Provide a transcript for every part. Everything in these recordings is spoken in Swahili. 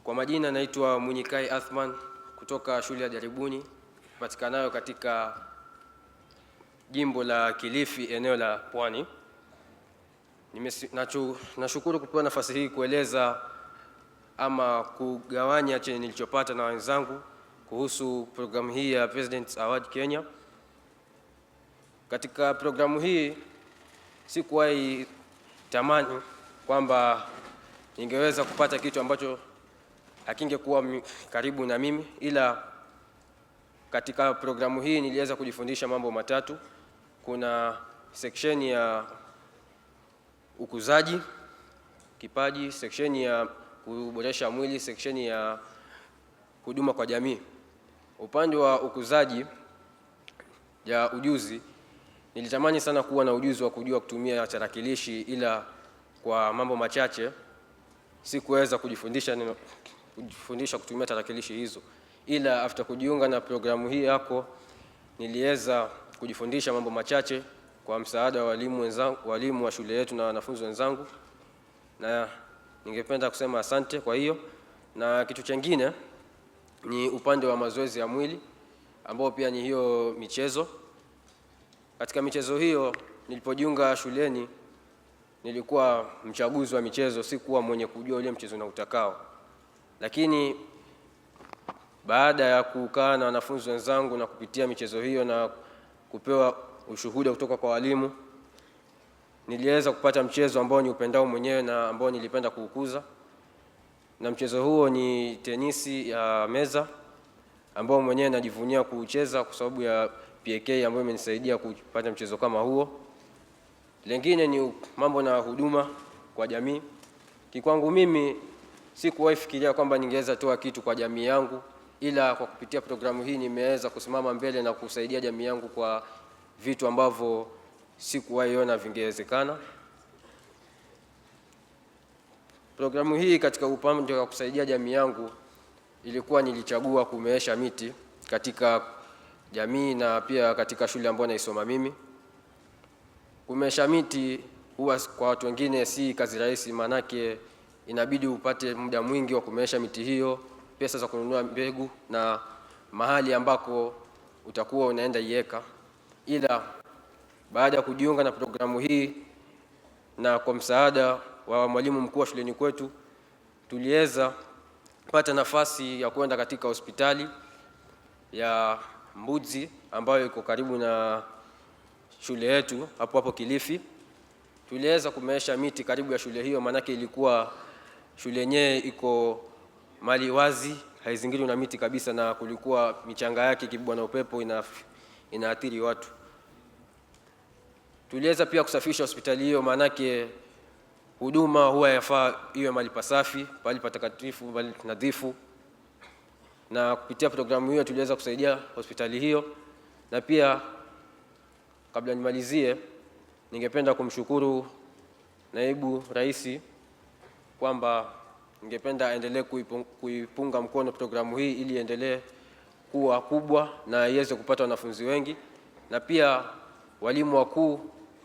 Kwa majina naitwa Munyikai Athman kutoka shule ya Jaribuni patikanayo katika jimbo la Kilifi, eneo la Pwani. Nashukuru kupewa nafasi hii kueleza ama kugawanya chenye nilichopata na wenzangu kuhusu programu hii ya President's Award Kenya. Katika programu hii sikuwahi tamani kwamba ningeweza kupata kitu ambacho hakingekuwa karibu na mimi, ila katika programu hii niliweza kujifundisha mambo matatu. Kuna section ya ukuzaji kipaji, section ya kuboresha mwili, section ya huduma kwa jamii. Upande wa ukuzaji ya ujuzi, nilitamani sana kuwa na ujuzi wa kujua kutumia tarakilishi, ila kwa mambo machache sikuweza kujifundisha kutumia tarakilishi hizo, ila after kujiunga na programu hii yako niliweza kujifundisha mambo machache kwa msaada wa walimu wa shule yetu na wanafunzi wenzangu, na ningependa kusema asante kwa hiyo. Na kitu kingine ni upande wa mazoezi ya mwili ambao pia ni hiyo michezo. Katika michezo hiyo nilipojiunga shuleni nilikuwa mchaguzi wa michezo, sikuwa mwenye kujua ule mchezo na utakao. Lakini baada ya kukaa na wanafunzi wenzangu na kupitia michezo hiyo na kupewa ushuhuda kutoka kwa walimu, niliweza kupata mchezo ambao ni upendao mwenyewe na ambao nilipenda kuukuza. Na mchezo huo ni tenisi ya meza ambao mwenyewe najivunia kuucheza kwa sababu ya PK ambayo imenisaidia kupata mchezo kama huo. Lengine ni mambo na huduma kwa jamii. Kikwangu mimi sikuwahi fikiria kwamba ningeweza toa kitu kwa jamii yangu, ila kwa kupitia programu hii nimeweza kusimama mbele na kusaidia jamii yangu kwa vitu ambavyo sikuwahi ona vingewezekana. Programu hii katika upande wa kusaidia jamii yangu ilikuwa nilichagua kumeesha miti katika jamii na pia katika shule ambayo naisoma mimi. Kumeesha miti huwa kwa watu wengine si kazi rahisi, manake inabidi upate muda mwingi wa kumeesha miti hiyo, pesa za kununua mbegu na mahali ambako utakuwa unaenda iweka. Ila baada ya kujiunga na programu hii na kwa msaada wa mwalimu mkuu wa shuleni kwetu, tuliweza kupata nafasi ya kwenda katika hospitali ya Mbudzi ambayo iko karibu na shule yetu hapo Kilifi. Tuliweza kumeesha miti karibu ya shule hiyo, manake ilikuwa shule yenyewe iko mali wazi, haizingirwi na miti kabisa, na kulikuwa michanga yake kibwa na upepo inaathiri watu. Tuliweza pia kusafisha hospitali hiyo, manake huduma huwa yafaa iwe mali pasafi, pali patakatifu, pali nadhifu. Na kupitia programu hiyo tuliweza kusaidia hospitali hiyo. Na pia kabla nimalizie, ningependa kumshukuru Naibu Rais kwamba ningependa aendelee kuipunga mkono programu hii ili endelee kuwa kubwa na iweze kupata wanafunzi wengi. Na pia walimu wakuu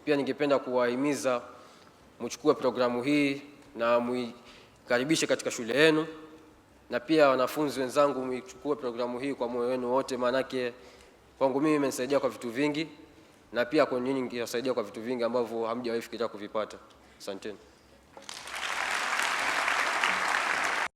pia ningependa kuwahimiza mchukue programu hii na muikaribishe katika shule yenu, na pia wanafunzi wenzangu mchukue programu hii kwa moyo wenu wote, manake kwangu mimi imenisaidia kwa vitu vingi na pia kwa nyinyi ingesaidia kwa vitu vingi ambavyo hamjawahi fikiria kuvipata. Asanteni.